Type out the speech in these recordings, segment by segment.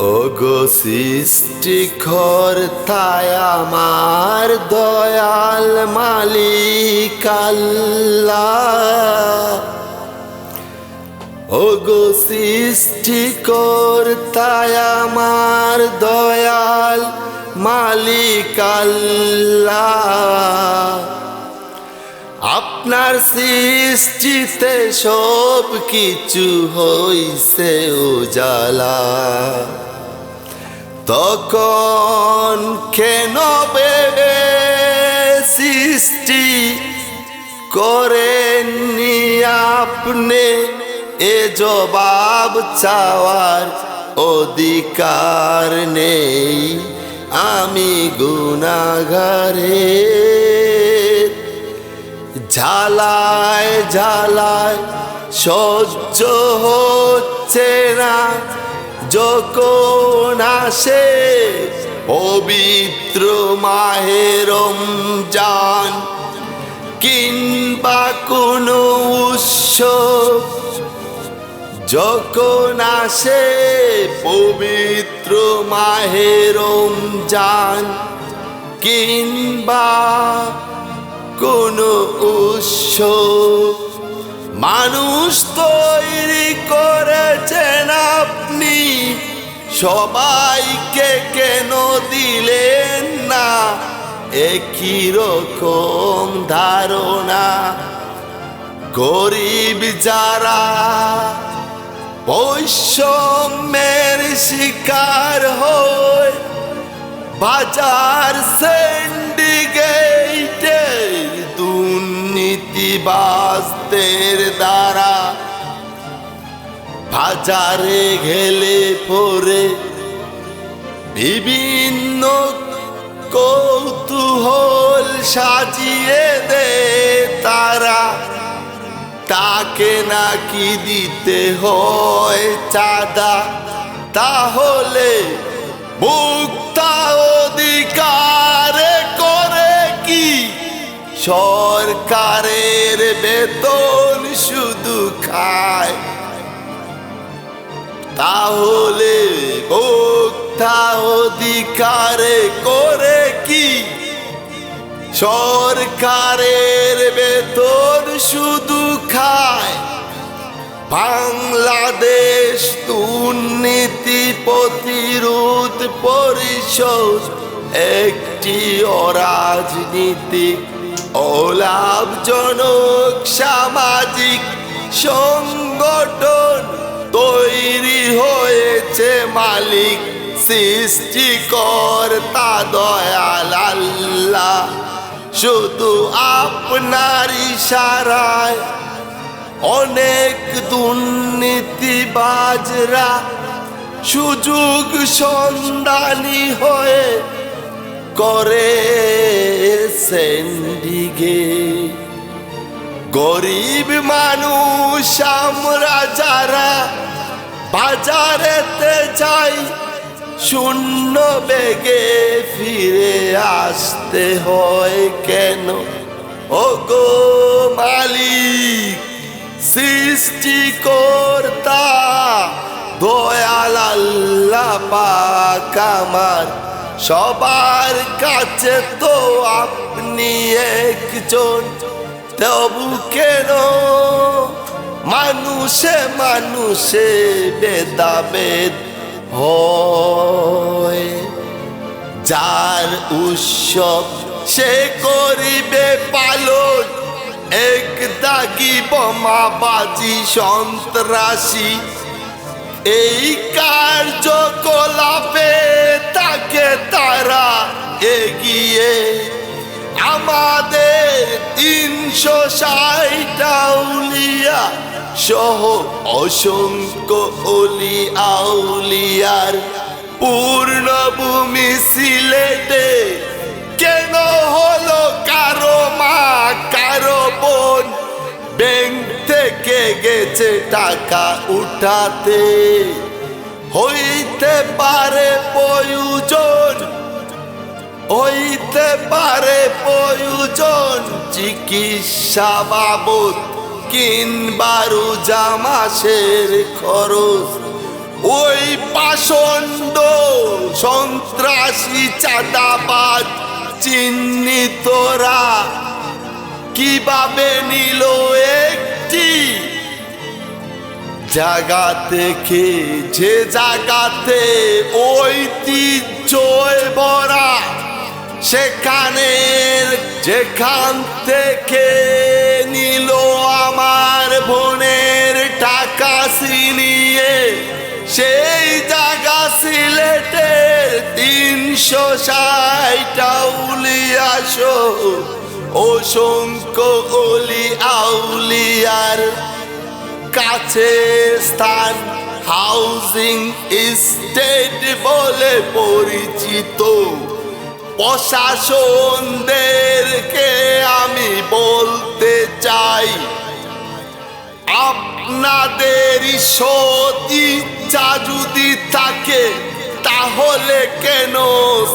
ওগো সৃষ্টিকর্তায় আমার দয়াল মালিক আল্লাহ। ওগো সৃষ্টিকর্তায় আমার দয়াল মালিক আল্লাহ। আপনার সৃষ্টিতে সব কিছু হইছে উজালা, তখন কেন ভেবে সৃষ্টি করেননি আপনি? এ জবাব চাওয়ার অধিকার নেই আমি গুনাহগারে। ঝালায় ঝালায় সহ্য হচ্ছে না যখন আসে পবিত্র মাহে রমজান কিংবা কোনো উৎসব। যখন আসে পবিত্র মাহে রমজান কিংবা কোনো উৎসব, মানুষ তৈরি করেছেন আপনি, সবাইকে কেন দিলেন না একই রকম ধারণা? গরিব যারা বৈষম্যের শিকার হয়, বাজার সিন্ডিকেটে দুর্নীতিবাজদের দ্বারা বাজারে গেলে পরে বিভিন্ন কৌতূহল সাজিয়ে দেয় তারা। তাকে নাকি দিতে হয় চাঁদা, তাহলে মুক্তা অধিকার করে কি সরকারের বেতন শুধু খায়? তাহলে মুক্তা অধিকারে করে কি সরকারের বেতন শুধু খায়? বাংলাদেশ দুর্নীতি প্রতিরোধ পরিষদ একটি অরাজনীতিক অলাভজনক সামাজিক সংগঠন তৈরি হয়েছে মালিক সৃষ্টিকর্তা দয়াল আল্লাহ। শুধু আপনার ইশারায় অনেক দুর্নীতিবাজরা সুযোগ সন্ধানী হয়ে করে সিন্ডিকেট। গরিব মানুষ আমরা যারা বাজারেতে যাই, শূন্য বেগে ফিরে আসতে হয় কেন? ওগো মালিক সৃষ্টিকর্তা দয়াল আল্লাহ পাক আমার, সবার কাছে তো আপনি একজন, তবু কেন মানুষে মানুষে ভেদাভেদ হয়? যার উৎসব সে করিবে পালন, এক দাগি বোমাবাজি সন্ত্রাসী এই কার্যকলাপে তাকে তারা এগিয়ে। আমাদের 360 আউলিয়া সহ অসংখ্য অলি আউলিয়ার পূর্ণভূমি সিলেটে কেন হলো কারো মা কারো বোন ব্যাংক থেকে গেছে টাকা উঠাতে? হইতে পারে প্রয়োজন, হইতে পারে প্রয়োজন চিকিৎসা বাবদ কিংবা রোজা মাসের খরচ। ওই পাষণ্ড সন্ত্রাসী চাঁদাবাজ চিহ্নিতরা কিভাবে নিল একটি জায়গা থেকে যে জায়গাতে ঐতিহ্য ভরা, যেখান থেকে নিল আমার বোনের টাকা ছিনিয়ে, সেই জায়গা সিলেটের 360 আউলিয়া সহ অসংখ্য অলি আউলিয়ার কাছে স্থান। হাউজিং এস্টেট বলে পরিচিত প্রশাসনদেরকে আমি বলতে চাই, আপনাদের সৎ ইচ্ছা যদি থাকে তাহলে কেন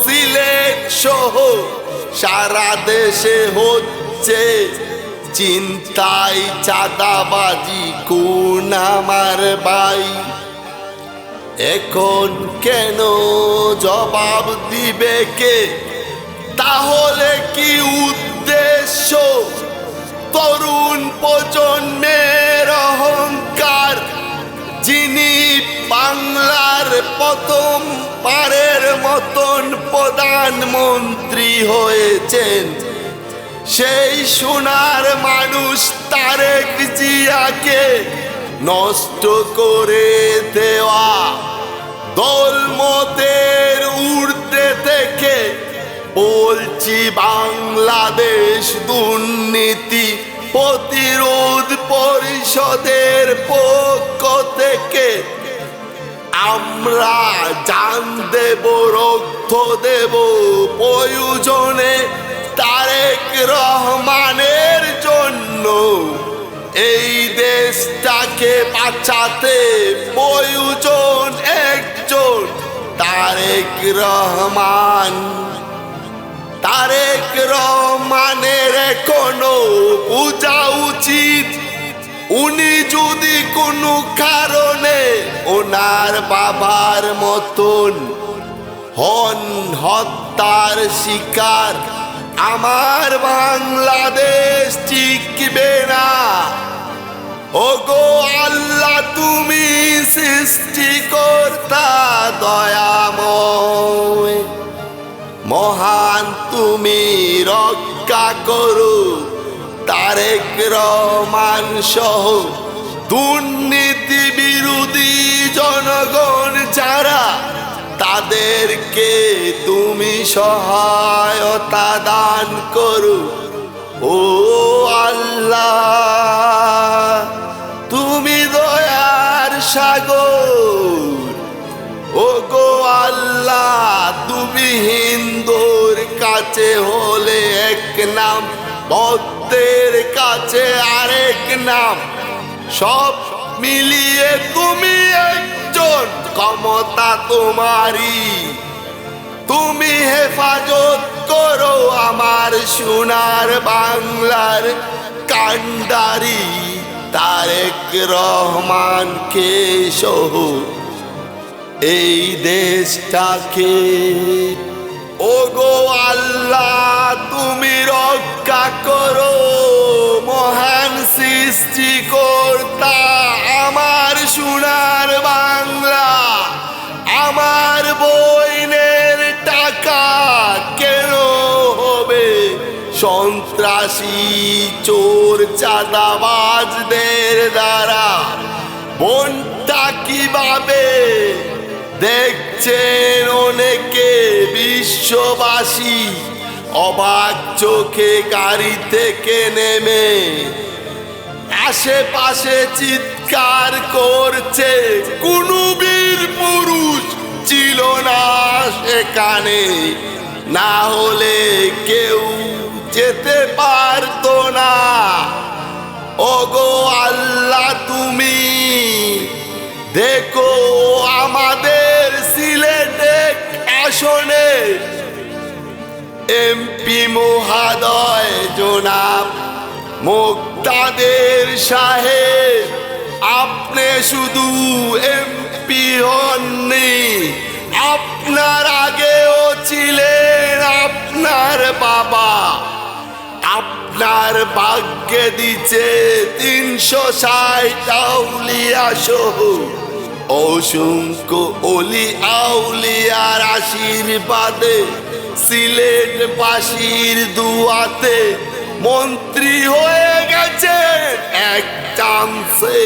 সিলেট সহ সারা দেশে হচ্ছে চিন্তায় চাঁদাবাজি? কোন আমার ভাই এখন কেন জবাব দিবে কে? তাহলে কি উদ্দেশ্য তরুণ প্রজন্মের অহংকার, যিনি বাংলার প্রথম পারের মতন প্রধানমন্ত্রী হয়েছেন, সেই সোনার মানুষ তারেক জিয়াকে নষ্ট করে দেওয়া, দলমতের ঊর্ধ্বে থেকে বলছি বাংলাদেশ দুর্নীতি প্রতিরোধ পরিষদের পক্ষ থেকে আমরা জান দেব, রক্ত দেব, প্রয়োজনে তারেক রহমানের জন্য। এই দেশটাকে বাঁচাতে প্রয়োজন একজন তারেক রহমান। তারেক রহমানের এখনো বোঝা উচিত, উনি যদি কোনো কারণে ওনার বাবার মতন হন হত্যার শিকার, আমার বাংলাদেশ টিকবে না। ওগো আল্লাহ, তুমি সৃষ্টিকর্তা দয়াময়, মহান তুমি রক্ষা করো তারেক রহমান সহ দুর্নীতি বিরোধী জনগণ যারা, তাদেরকে তুমি সহায়তা দান করো। ও আল্লাহ, তুমি দয়ার সাগর। ও গো আল্লাহ, তুমি হিন্দুর কাছে হলে এক নাম, বৌদ্ধের কাছে আরেক নাম, সব মিলিয়ে তুমি একজন, ক্ষমতা তোমারই। তুমি হেফাজত করো আমার সোনার বাংলার কান্ডারি তারেক রহমানকে সহ এই দেশটাকে। ওগো আল্লাহ, তুমি রক্ষা করো, মহান সৃষ্টিকর্তা আমার সোনার বাংলা। আমার বইনের টাকা কেন হবে সন্ত্রাসী চোর চাঁদাবাজদের দ্বারা? বোনটা কিভাবে দেখছেন অনেকে বিশ্ববাসী অবাক চোখে গাড়ি থেকে নেমে আশেপাশে চিৎকার করছে, কোনো বীর পুরুষ ছিল না সেখানে, না হলে কেউ যেতে পারতো না। ওগো আল্লাহ, তুমি দেখো আমাদের সিলেটে আসনে এমপি মহোদয় জনাব মুক্তাদের সাহেব, আপনি শুধু এমপি আপনার ভাগ্যে দিচ্ছে 360 আউলিয়া সহ অসংখ্য অলি আউলিয়ার আশীর্বাদে সিলেটবাসীর দুয়াতে মন্ত্রী হয়ে গেছেন এক চান্সে।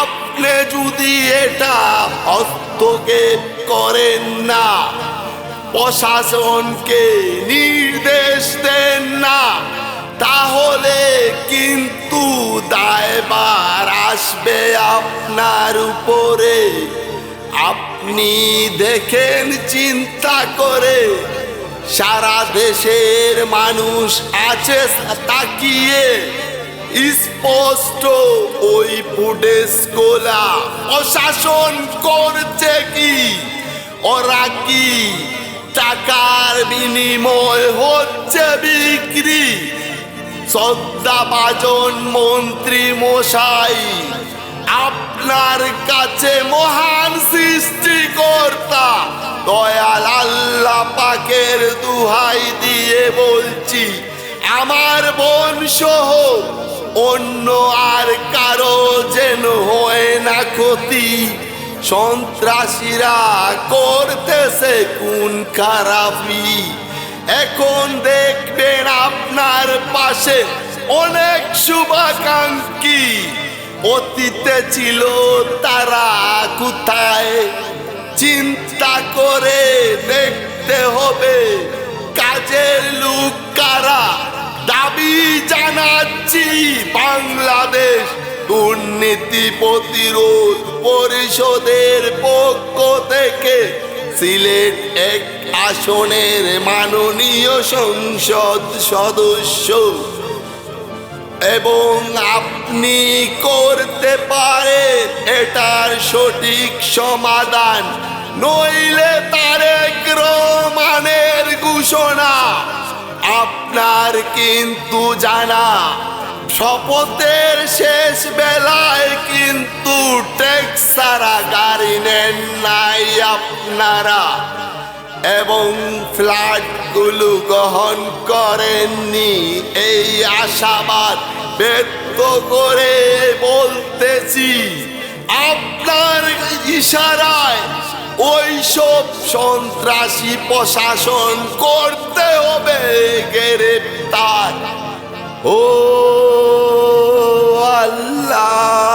আপনি যদি এটা হস্তক্ষেপ করেন না, প্রশাসনকে নির্দেশ দেন না, তাহলে কিন্তু দায়ভার আসবে আপনার উপরে। আপনি দেখেন চিন্তা করে, সারা দেশের মানুষ আছে তাকিয়ে, স্পষ্ট ওই ফুটেজ গোলা প্রশাসন করছে কি? ওরা কি টাকার বিনিময় হচ্ছে বিক্রি? শ্রদ্ধাভাজন মন্ত্রী মশাই, আপনার কাছে মহান সৃষ্টিকর্তা দয়াল আল্লাহ পাকের দুহাই দিয়ে বলছি, আমার বোন সহ অন্য আর কারো যেন হয় না ক্ষতি। সন্ত্রাসীরা করতেছে খুন খারাপি। এখন দেখবেন আপনার পাশে অনেক শুভাকাঙ্ক্ষী, অতীতে ছিল তারা কোথায়? চিন্তা করে দেখতে হবে কাজের লোক কারা। দাবি জানাচ্ছি বাংলাদেশ দুর্নীতি প্রতিরোধ পরিষদের পক্ষ থেকে সিলেট এক আসনের মাননীয় সংসদ সদস্য, এবং আপনি করতে পারেন এটার সঠিক সমাধান, নইলে তারেক রহমানের ঘোষণা আপনার কিন্তু জানা। শপথের শেষ বেলায় কিন্তু ট্যাক্স ছাড়া গাড়ি নেন নাই আপনারা, এবং ফ্ল্যাটগুলো গ্রহণ করেননি। এই আশাবাদ ব্যক্ত করে বলতেছি, আপনার ইশারায় ওইসব সন্ত্রাসী প্রশাসন করতে হবে গ্রেপ্তার। ও আল্লাহ।